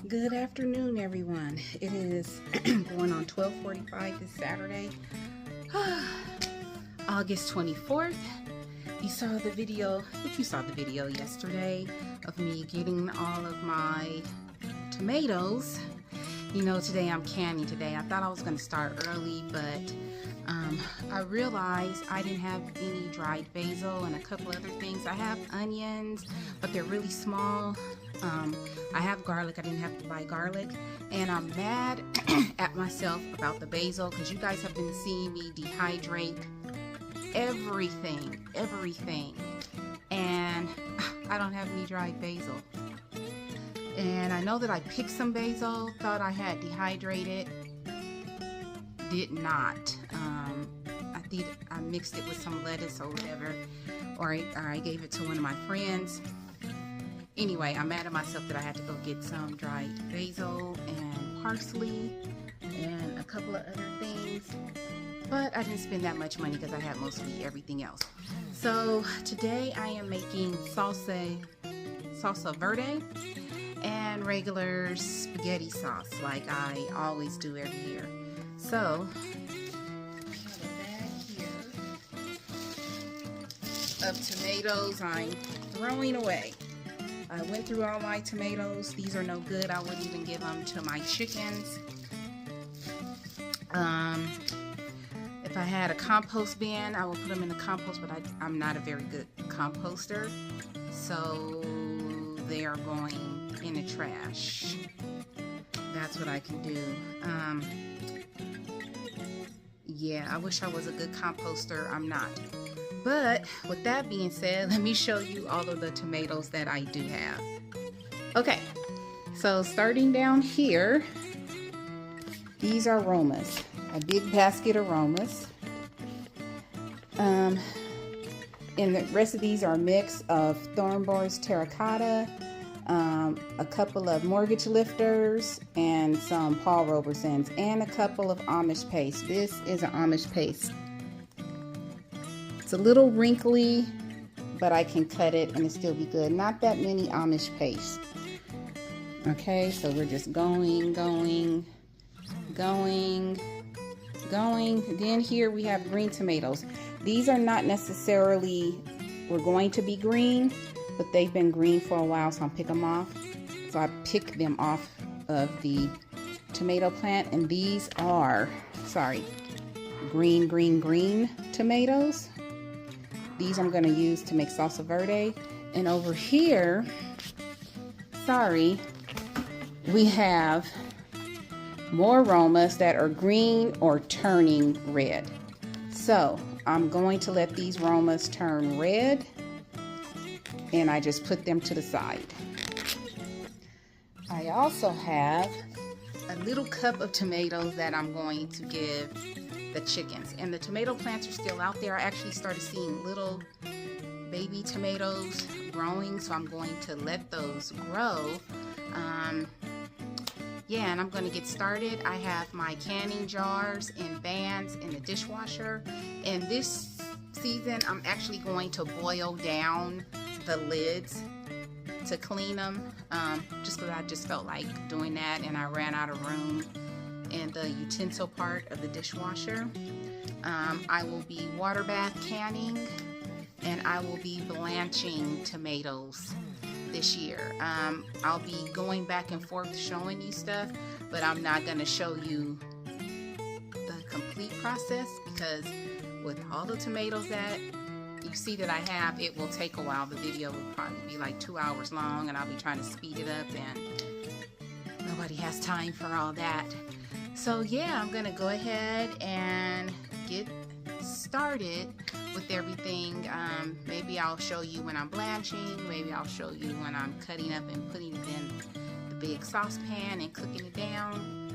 Good afternoon, everyone. It is going on 12:45 this Saturday, August 24th. You saw the video, if you saw the video yesterday of me getting all of my tomatoes. You know, today I'm canning today. I thought I was going to start early, but I realized I didn't have any dried basil and a couple other things. I have onions, but they're really small. I have garlic. I didn't have to buy garlic, and I'm mad at myself about the basil because you guys have been seeing me dehydrate everything, and I don't have any dried basil. And I know that I picked some basil, thought I had dehydrated, did not. I think I mixed it with some lettuce or whatever, or I gave it to one of my friends. Anyway, I'm mad at myself that I had to go get some dried basil and parsley and a couple of other things. But I didn't spend that much money because I had mostly everything else. So today I am making salsa verde and regular spaghetti sauce like I always do every year. So I have a bag here of tomatoes I'm throwing away. I went through all my tomatoes. These are no good. I wouldn't even give them to my chickens. If I had a compost bin, I would put them in the compost, but I'm not a very good composter. So they are going in the trash. That's what I can do. Yeah, I wish I was a good composter. I'm not. But with that being said, let me show you all of the tomatoes that I do have. Okay, so starting down here, these are Romas, a big basket of Romas. And the rest of these are a mix of Thornborg's terracotta, a couple of mortgage lifters, and some Paul Robersons, and a couple of Amish paste. This is an Amish paste. It's a little wrinkly, but I can cut it and it still be good. Not that many Amish paste. Okay, so we're just going. Then here we have green tomatoes. These are not necessarily, we're going to be green, but they've been green for a while, so I'll pick them off. So I pick them off of the tomato plant, and these are, green tomatoes. These I'm going to use to make salsa verde. And over here, we have more Romas that are green or turning red. So I'm going to let these Romas turn red, and I just put them to the side. I also have a little cup of tomatoes that I'm going to give the chickens, and the tomato plants are still out there. I actually started seeing little baby tomatoes growing, so I'm going to let those grow. Yeah, and I'm going to get started. I have my canning jars and bands in the dishwasher, and this season I'm actually going to boil down the lids to clean them, just because I just felt like doing that, and I ran out of room in the utensil part of the dishwasher. I will be water bath canning, and I will be blanching tomatoes this year. I'll be going back and forth showing you stuff, but I'm not going to show you the complete process because with all the tomatoes that you see that I have, it will take a while. The video will probably be like 2 hours long, and I'll be trying to speed it up, and nobody has time for all that. So yeah, I'm gonna go ahead and get started with everything. Maybe I'll show you when I'm blanching, maybe I'll show you when I'm cutting up and putting it in the big saucepan and cooking it down,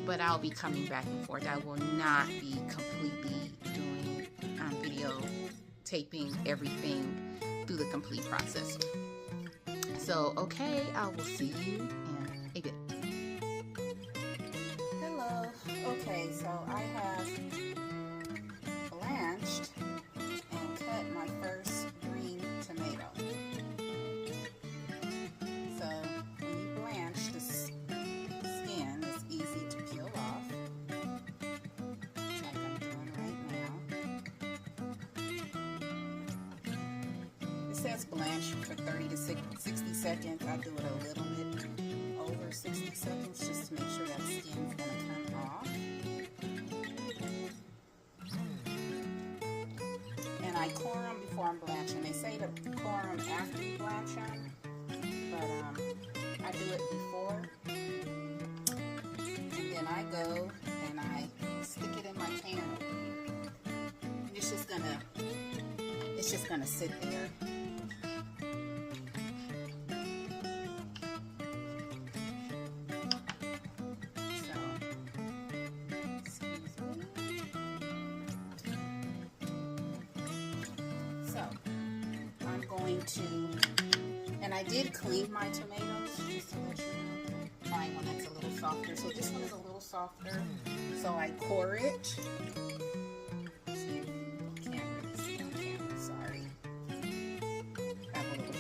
but I'll be coming back and forth. I will not be completely doing video taping everything through the complete process. So okay, I will see you in a bit. Hello. Okay, so I have blanched and cut my first green tomato. So when you blanch, says blanch for 30 to 60 seconds. I do it a little bit over 60 seconds just to make sure that skin's going to come off. And I core them before I'm blanching. They say to core them after you blanch them, but I do it before. And then I go and I stick it in my pan over here. And it's just gonna sit there. So I'm going to, and I did clean my tomatoes just to let you know. Find one that's a little softer. So this one is a little softer. So I core it.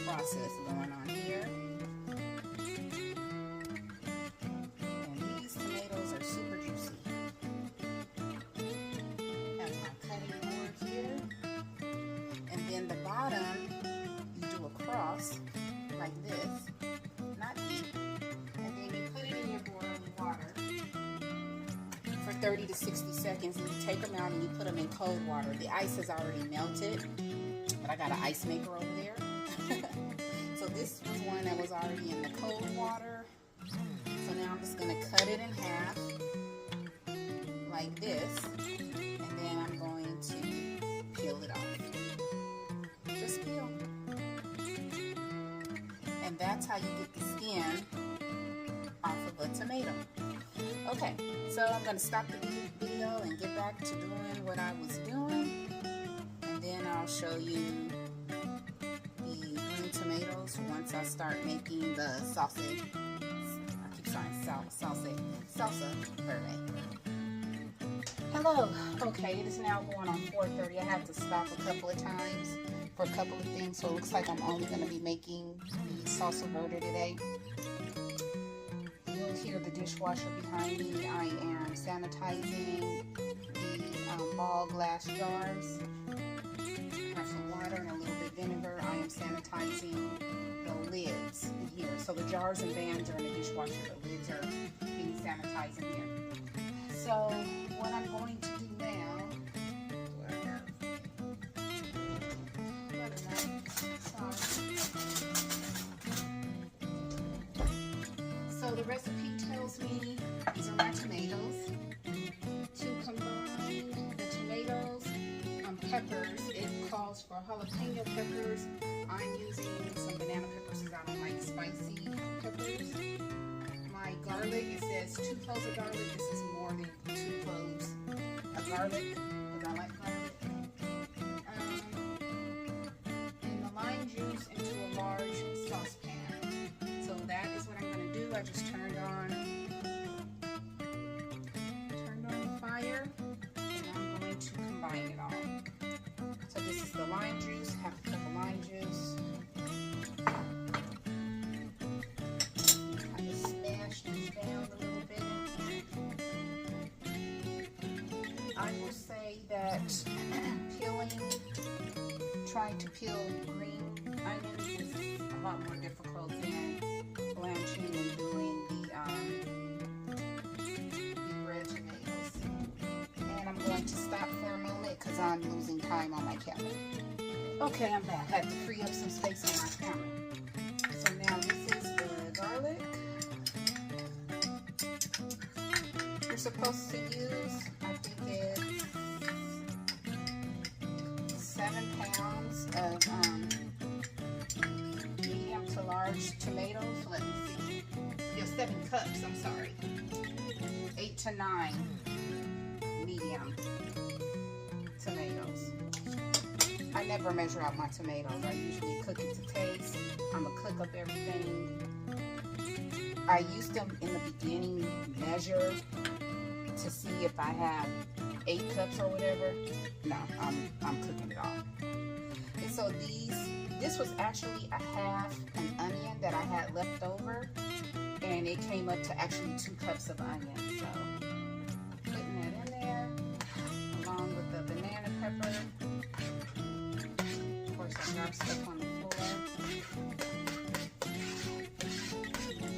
Process going on here, and these tomatoes are super juicy. Have my cutting board here, and then the bottom you do a cross like this, not deep, and then you put it in your boiling water for 30 to 60 seconds, and you take them out and you put them in cold water. The ice has already melted, but I got an ice maker over there. So this was one that was already in the cold water. So now I'm just going to cut it in half like this, and then I'm going to peel it off. Just peel. And that's how you get the skin off of a tomato. Okay, so I'm going to stop the video and get back to doing what I was doing, and then I'll show you tomatoes once I start making the salsa. I keep saying salsa verde. Hello. Okay, it is now going on 4:30. I had to stop a couple of times for a couple of things, so it looks like I'm only going to be making the salsa verde today. You'll hear the dishwasher behind me. I am sanitizing the ball glass jars. I have some water and a little bit of vinegar. I am sanitizing the lids in here. So the jars and pans are in the dishwasher. The lids are being sanitized in here. So what I'm going to do now, so the recipe tells me these are my tomatoes. To combine the tomatoes, peppers, it calls for jalapeno peppers. I'm using some banana peppers because I don't like spicy peppers. My garlic, it says 2 cloves of garlic. This is more than 2 cloves of garlic because I like garlic. And the lime juice into a large saucepan. So that is what I'm going to do. I just turned on the fire, and I'm going to combine it all. So this is the lime juice, half a cup of lime juice. I just smash these down a little bit. I will say that trying to peel green onions is a lot more difficult than blanching and doing the red tomatoes. And I'm going to stop for a moment because I'm losing time on my camera. Okay, I'm back. I had to free up some space on my camera. So now this is the garlic. You're supposed to use, I think it's 7 pounds of medium to large tomatoes. Let me see. Yeah, 7 cups, I'm sorry. 8 to 9 medium tomatoes. I never measure out my tomatoes. I usually cook it to taste. I'm going to cook up everything. I used to, in the beginning, measure to see if I have 8 cups or whatever. No, I'm cooking it all. And so this was actually a half an onion that I had left over, and it came up to actually 2 cups of onion. So putting that in there, along with the banana pepper. Of course, I got stuff on the floor.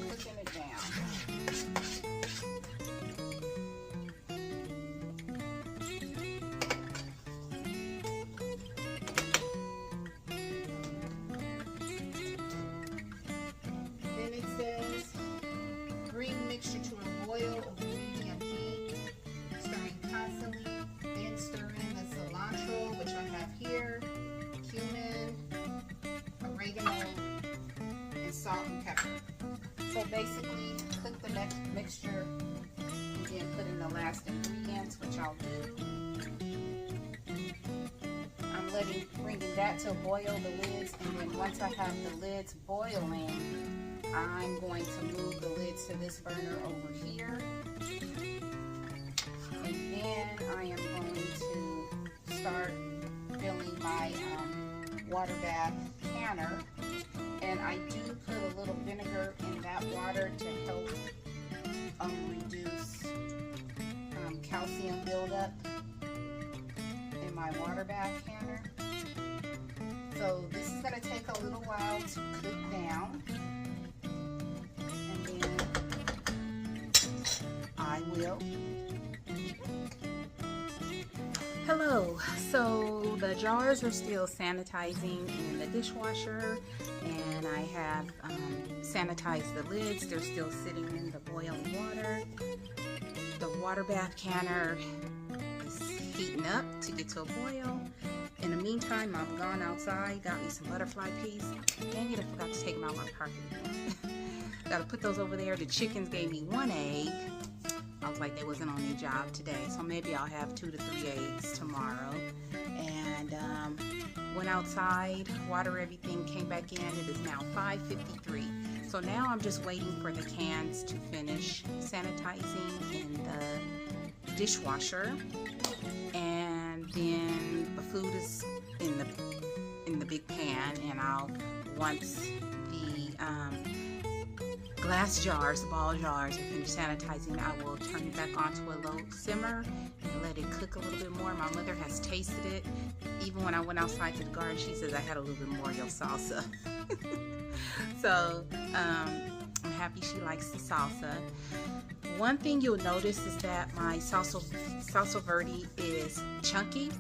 cooking it down. Then it says bring mixture to a boil over medium heat, stirring constantly, then stir in the cilantro, which I have here, cumin, oregano, and salt and pepper. So basically, cook the mixture and then put in the last ingredients, which I'll do. I'm bringing that to boil the lids, and then once I have the lids boiling, I'm going to move the lids to this burner over here. And then I am going to start filling my water bath canner. And I do put a little vinegar in that water to help reduce calcium buildup in my water bath canner. So this is going to take a little while to cook down. And then I will. Hello, so the jars are still sanitizing in the dishwasher, and I have sanitized the lids. They're still sitting in the boiling water. The water bath canner is heating up to get to a boil. In the meantime, I've gone outside, got me some butterfly peas. Dang it, I forgot to take them out my parking lot. Gotta put those over there. The chickens gave me 1 egg. I was like, they wasn't on their job today, so maybe I'll have 2 to 3 eggs tomorrow. And went outside, water everything, came back in. It is now 5:53. So now I'm just waiting for the cans to finish sanitizing in the dishwasher, and then the food is in the big pan. And once the glass jars, the ball jars, are finished sanitizing, I will turn it back onto a low simmer and let it cook a little bit more. My mother has tasted it. Even when I went outside to the garden, she says I had a little bit more of your salsa. So I'm happy she likes the salsa. One thing you'll notice is that my Salsa Verde is chunky.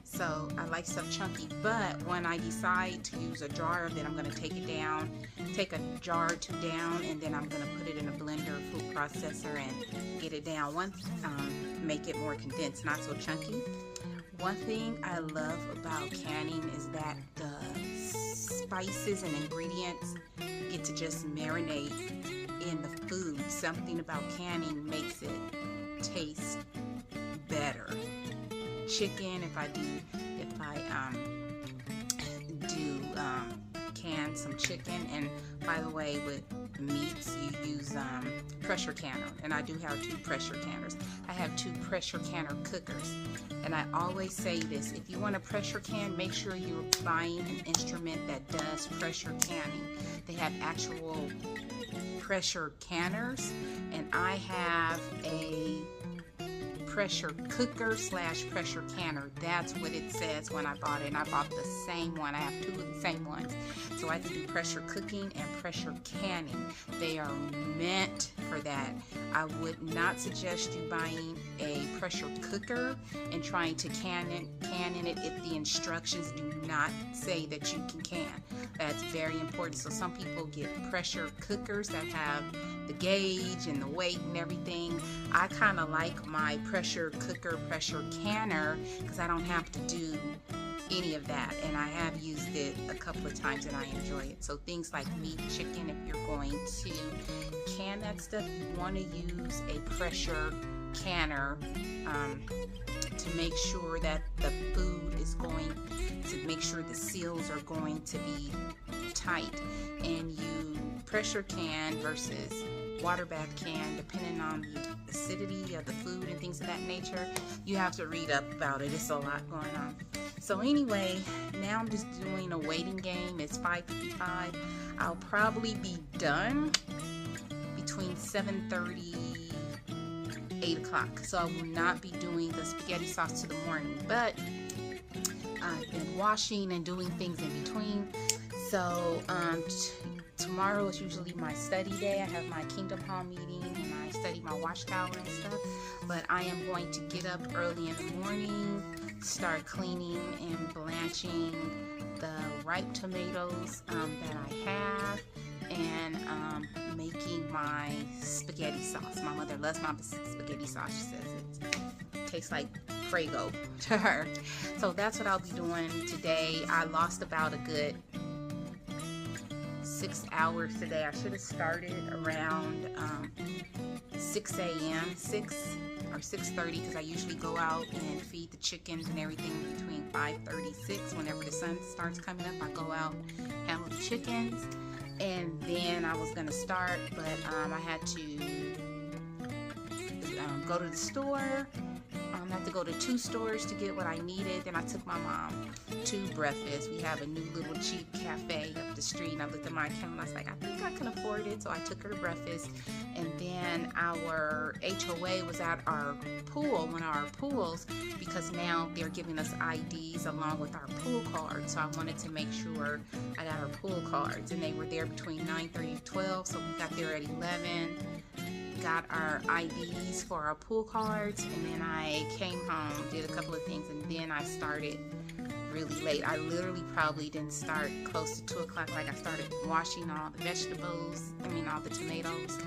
So I like stuff chunky, but when I decide to use a jar, then I'm going to take it down, take a jar or 2 down, and then I'm going to put it in a blender, food processor, and get it down. Make it more condensed, not so chunky. One thing I love about canning is that the spices and ingredients get to just marinate in the food. Something about canning makes it taste better. Chicken, if I can some chicken, and by the way, with meats you use pressure canner, and I do have 2 pressure canners. I have 2 pressure canner cookers, and I always say this: if you want a pressure can, make sure you're buying an instrument that does pressure canning. They have actual pressure canners, and I have a pressure cooker / pressure canner. That's what it says when I bought it, and I bought the same one. I have 2 of the same ones, so I can do pressure cooking and pressure canning. They are meant for that. I would not suggest you buying a pressure cooker and trying to can in it if the instructions do not say that you can. That's very important. So some people get pressure cookers that have the gauge and the weight and everything. I kind of like my pressure cooker, pressure canner, because I don't have to do any of that, and I have used it a couple of times and I enjoy it. So things like meat, chicken, if you're going to can that stuff, you want to use a pressure canner to make sure that the food is going to make sure the seals are going to be tight. And you pressure can versus water bath can, depending on the acidity of the food and things of that nature. You have to read up about it. It's a lot going on. So anyway, now I'm just doing a waiting game. It's 5:55. I'll probably be done between 7:30, 8 o'clock. So I will not be doing the spaghetti sauce to the morning, but I've been washing and doing things in between. So tomorrow is usually my study day. I have my Kingdom Hall meeting and I study my watchtower and stuff. But I am going to get up early in the morning, start cleaning and blanching the ripe tomatoes that I have, and making my spaghetti sauce. My mother loves my spaghetti sauce. She says it tastes like Prego to her. So that's what I'll be doing today. I lost about a good 6 hours today. I should have started around 6 a.m. 6 or 6:30, because I usually go out and feed the chickens and everything between 5:36. Whenever the sun starts coming up, I go out, handle the chickens, and then I was gonna start, but I had to go to the store. I had to go to 2 stores to get what I needed. Then I took my mom to breakfast. We have a new little cheap cafe up the street, and I looked at my account and I was like, I think I can afford it. So I took her to breakfast, and then our HOA was at our pool, one of our pools, because now they're giving us IDs along with our pool cards. So I wanted to make sure I got our pool cards, and they were there between 9:30 to 12. So we got there at 11. Got our IDs for our pool cards, and then I came home, did a couple of things, and then I started really late. I literally probably didn't start close to 2 o'clock. Like, I started washing all the vegetables, all the tomatoes,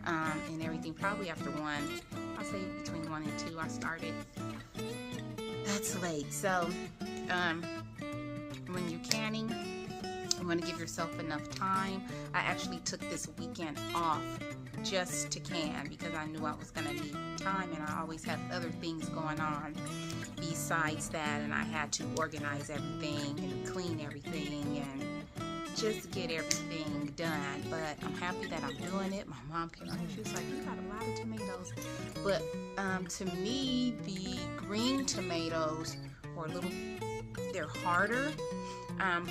and everything probably after 1. I'll say between 1 and 2 I started. That's late. So when you're canning, you want to give yourself enough time. I actually took this weekend off just to can, because I knew I was going to need time, and I always have other things going on besides that, and I had to organize everything and clean everything and just get everything done. But I'm happy that I'm doing it. My mom came out and she was like, you got a lot of tomatoes. But to me, the green tomatoes are they're harder.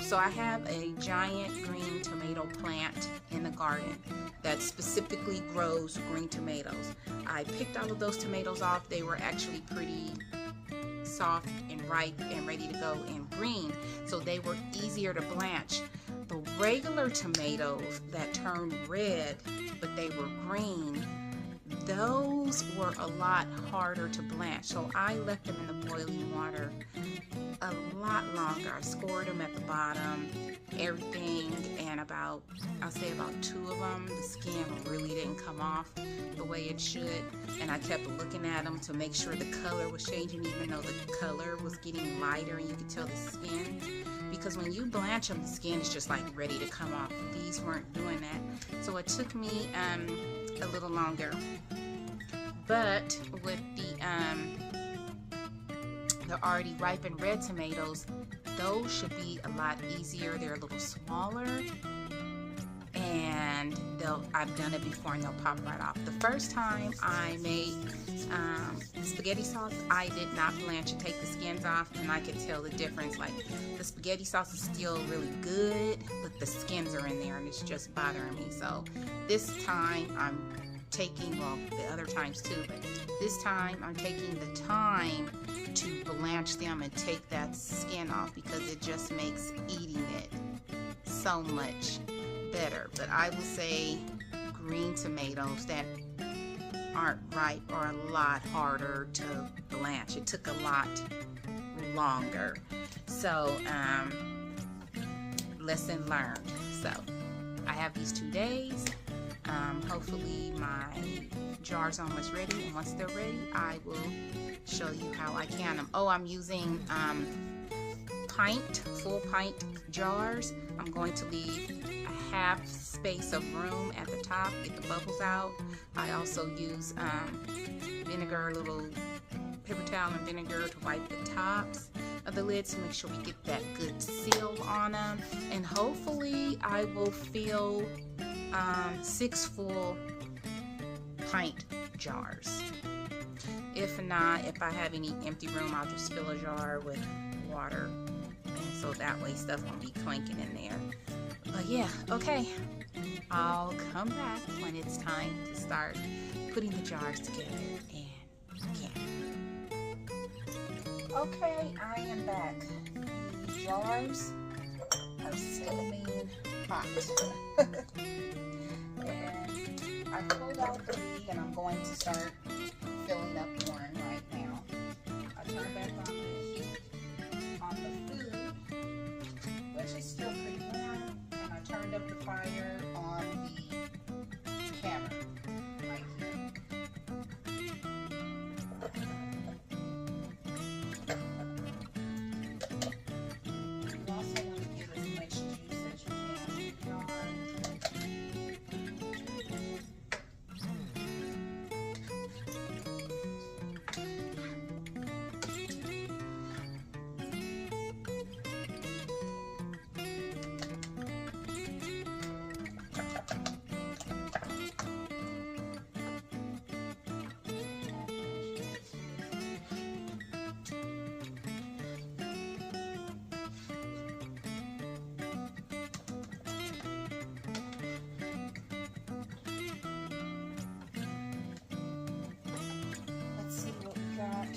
So I have a giant green tomato plant in the garden that specifically grows green tomatoes. I picked all of those tomatoes off. They were actually pretty soft and ripe and ready to go and green, so they were easier to blanch. The regular tomatoes that turned red but they were green, those were a lot harder to blanch. So I left them in the boiling water a lot longer. I scored them at the bottom, everything, and I'll say about 2 of them, the skin really didn't come off the way it should, and I kept looking at them to make sure the color was changing, even though the color was getting lighter and you could tell the skin, because when you blanch them, the skin is just like ready to come off. These weren't doing that, so it took me a little longer. But with the already ripened red tomatoes, those should be a lot easier. They're a little smaller, and I've done it before and they'll pop right off. The first time I made spaghetti sauce, I did not blanch and take the skins off, and I could tell the difference. Like, the spaghetti sauce is still really good, but the skins are in there and it's just bothering me. So this time I'm taking, well, the other times too, but this time I'm taking the time to blanch them and take that skin off, because it just makes eating it so much better. But I will say green tomatoes that aren't ripe are a lot harder to blanch. It took a lot longer. So lesson learned. So I have these 2 days. Hopefully my jar's almost ready, and once they're ready, I will show you how I can them. Oh, I'm using full pint jars. I'm going to leave a half space of room at the top, get the bubbles out. I also use vinegar, a little paper towel and vinegar to wipe the tops of the lids to make sure we get that good seal on them. And hopefully I will fill 6 full pint jars. If not, if I have any empty room, I'll just fill a jar with water, and so that way stuff won't be clinking in there. But yeah, okay, I'll come back when it's time to start putting the jars together and can. Okay, I am back. The jars are steaming hot. And I pulled out 3 and I'm going to start filling up 1 right now. I turn back on the heat on the food, which is still pretty warm, and I turned up the fire on the camera right here. You also want to give as much juice as you can in the jar. Done.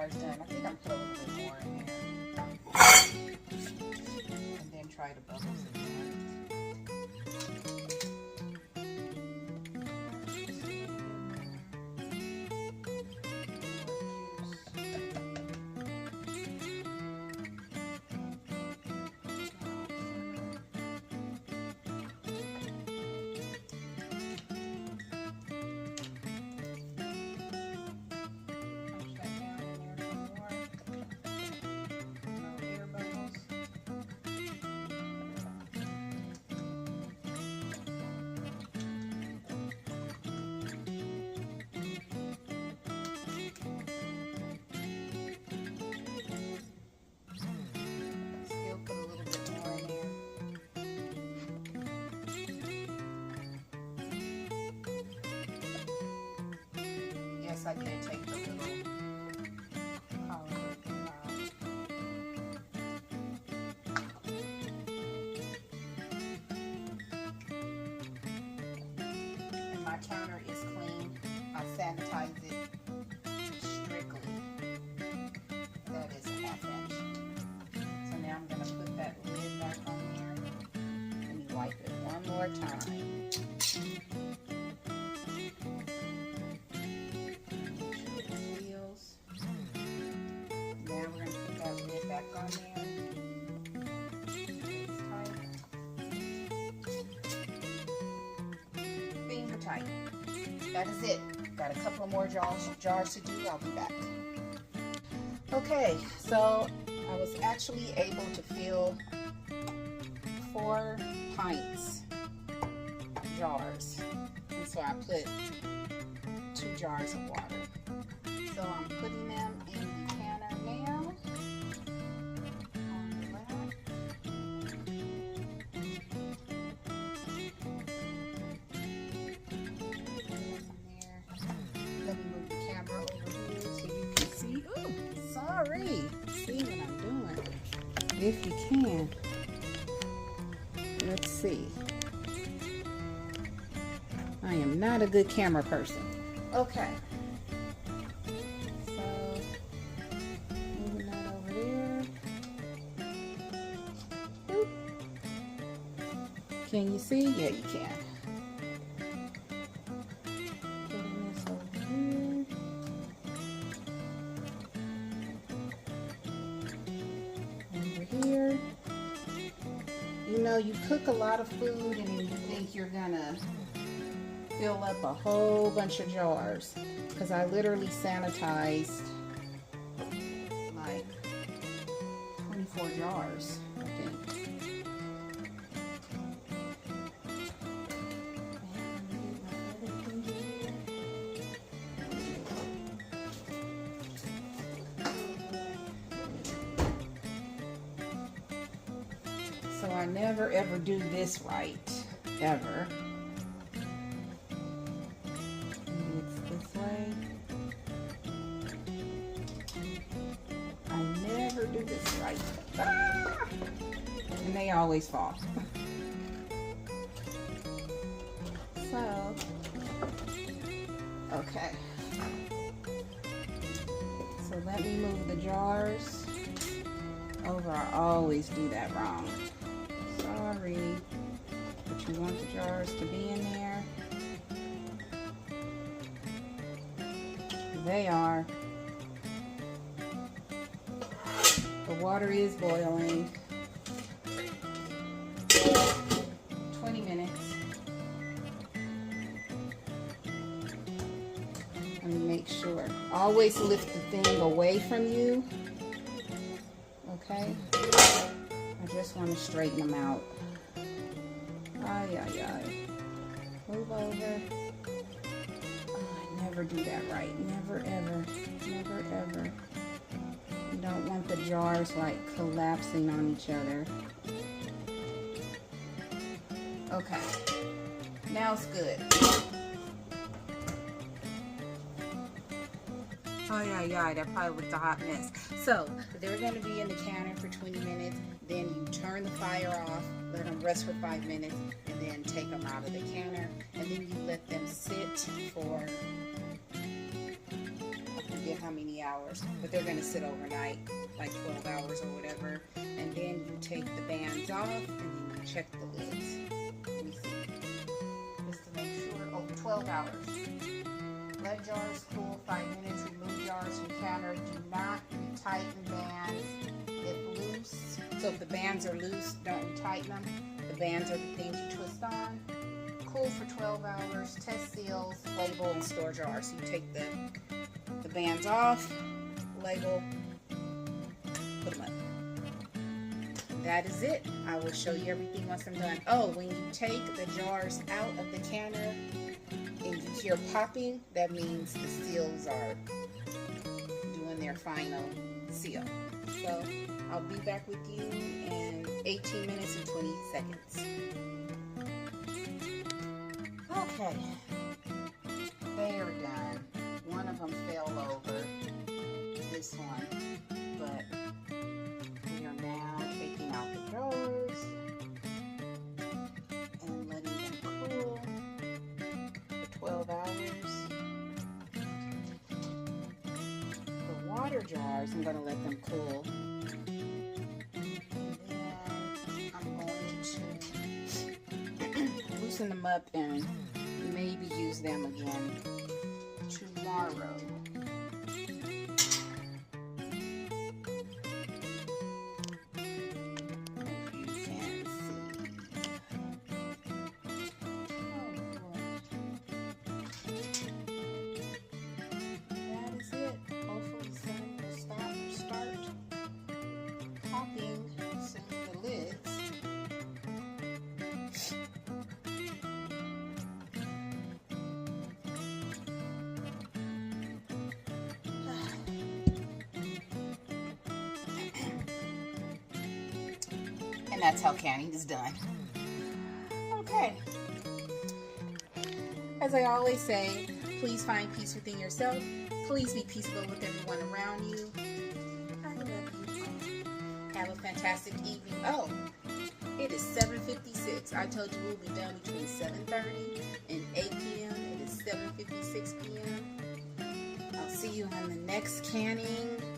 I think I'm put a little bit more in here, and then try the bubbles again. I did take the little colander out. And my counter is clean. I sanitize it strictly. That is a half inch. So now I'm going to put that lid back on there. Let me wipe it one more time. On there. Finger tight. That is it. Got a couple of more jars to do. I'll be back. Okay, so I was actually able to fill 4 pints jars. And so I put 2 jars of water. So I'm putting them in the canner now. See what I'm doing, if you can. Let's see. I am not a good camera person. Okay. So, moving that over there. Boop. Can you see? Yeah, you can. Putting this over here. Over here. You know, you cook a lot of food and you think you're gonna fill up a whole bunch of jars, because I literally sanitized like 24 jars, I think. So I never ever do this right, ever. Maybe it's this way. I never do this right. Ah! And they always fall. So, okay. So let me move the jars over. I always do that wrong. Sorry, but you want the jars to be in there. They are. The water is boiling. 20 minutes. Let me make sure. Always lift the thing away from you. Okay? I just want to straighten them out. Ay, ay, ay. Move over. Oh, I never do that right. Never, ever. Never, ever. You don't want the jars like collapsing on each other. Okay. Now it's good. Oh, yeah, that probably was a hot mess. So, they're going to be in the counter for 20 minutes. Then you turn the fire off, let them rest for 5 minutes, and then take them out of the counter. And then you let them sit for, I forget how many hours, but they're going to sit overnight, like 12 hours or whatever. And then you take the bands off, and then you check the lids. Let me see. Just to make sure. Oh, 12 hours. Let jars cool 5 minutes. Remove jars from counter. Do not retighten bands if loose. So if the bands are loose, don't retighten them. The bands are the things you twist on. Cool for 12 hours. Test seals, label, and store jars. So you take the bands off, label, put them up. That is it. I will show you everything once I'm done. Oh, when you take the jars out of the counter and you hear popping, that means the seals are doing their final seal. So I'll be back with you in 18 minutes and 20 seconds. Okay, they are done. One of them fell over, this one, but we are now taking out the jars and letting them cool for 12 hours. The water jars, I'm going to let them cool. And then I'm going to loosen them up and maybe use them again tomorrow. And that's how canning is done. Okay. As I always say, please find peace within yourself. Please be peaceful with everyone around you. I love you. Have a fantastic evening. Oh, it is 7:56. I told you we'll be done between 7:30 and 8 p.m. next canning